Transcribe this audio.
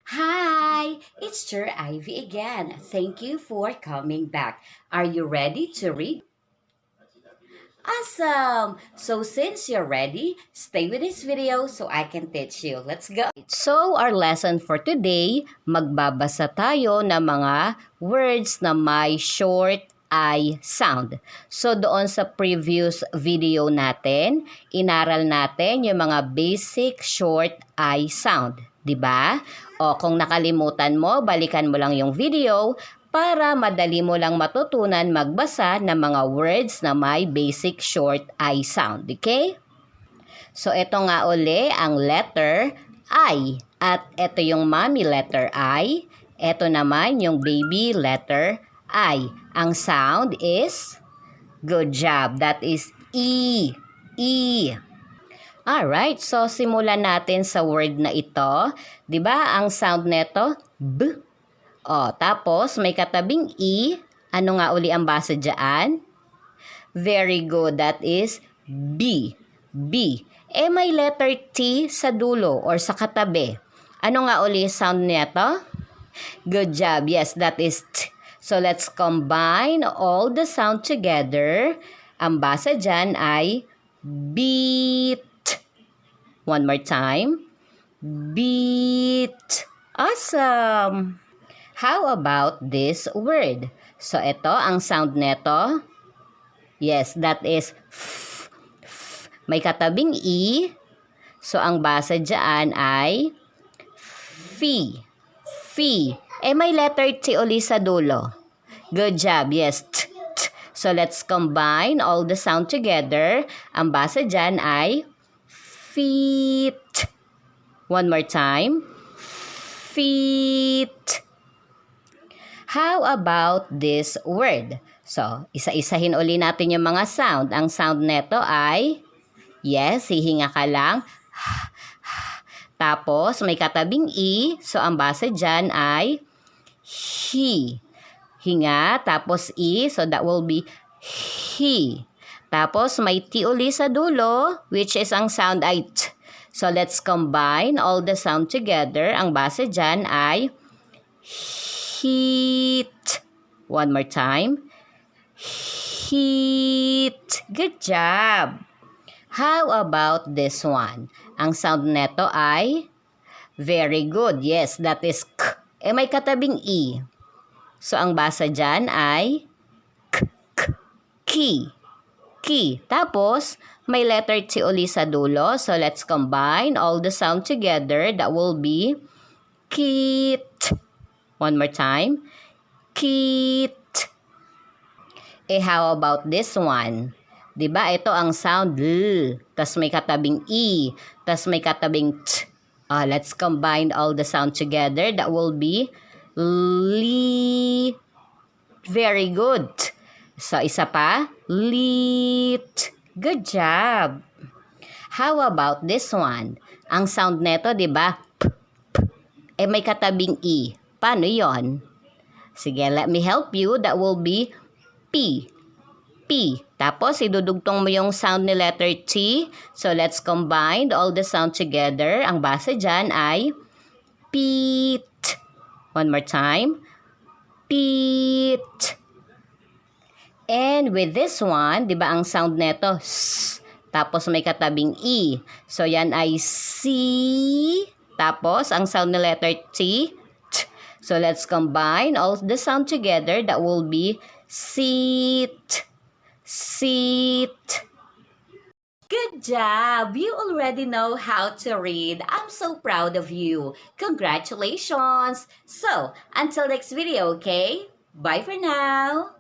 Hi, it's Jer Ivy again. Thank you for coming back. Are you ready to read? Awesome! So since you're ready, stay with this video so I can teach you. Let's go! So our lesson for today, magbabasa tayo ng mga words na may short I sound. So doon sa previous video natin, inaral natin yung mga basic short I sound. 'Di ba? O kung nakalimutan mo, balikan mo lang yung video para madali mo lang matutunan magbasa ng mga words na may basic short I sound. Okay? So ito nga uli ang letter I. At ito yung mommy letter I. Ito naman yung baby letter I. Ang sound is, good job, that is E. E. Alright, so simulan natin sa word na ito. 'Di ba ang sound nito? B. O, tapos may katabing E. Ano nga uli ang basa dyan? Very good, that is B. B. May letter T sa dulo or sa katabi. Ano nga uli sound nito? Good job, yes, that is T. So let's combine all the sound together. Ang basa dyan ay beat. One more time. Beat. Awesome. How about this word? So ito ang sound neto. Yes, that is f. F. May katabing E. So ang basa dyan ay fee. Fee. May letter T uli sa dulo. Good job. Yes. T, t. So let's combine all the sound together. Ang basa dyan ay feet. One more time. Feet. How about this word? So, isa-isahin uli natin yung mga sound. Ang sound neto ay, yes, hihinga ka lang. Tapos, may katabing E. So, ang basa dyan ay he. Hinga, tapos E. So, that will be he. Tapos, may T uli sa dulo, which is ang sound ay T. So, let's combine all the sound together. Ang basa dyan ay heat. One more time. Heat. Good job. How about this one? Ang sound neto ay very good. Yes, that is K. May katabing E. So, ang basa dyan ay K. K. Key. Key. Tapos, may letter T uli sa dulo. So, let's combine all the sound together. That will be kit. One more time. Kit. How about this one? 'Di ba ito ang sound L. Tas may katabing E. Tas may katabing T. Let's combine all the sound together. That will be li. Very good. So, isa pa. Lit. Good job. How about this one? Ang sound neto, 'di ba? P, p. May katabing E. Paano 'yon? Sige, let me help you. That will be P. P. Tapos, idudugtong mo yung sound ni letter T. So, let's combine all the sound together. Ang basa dyan ay Pete. One more time. Pete. And with this one, di ba ang sound neto? S. Tapos, may katabing E. So, yan ay C. Tapos, ang sound ni letter T. T. So, let's combine all the sound together. That will be seat. Seat. Good job! You already know how to read. I'm so proud of you. Congratulations! So, until next video, okay? Bye for now!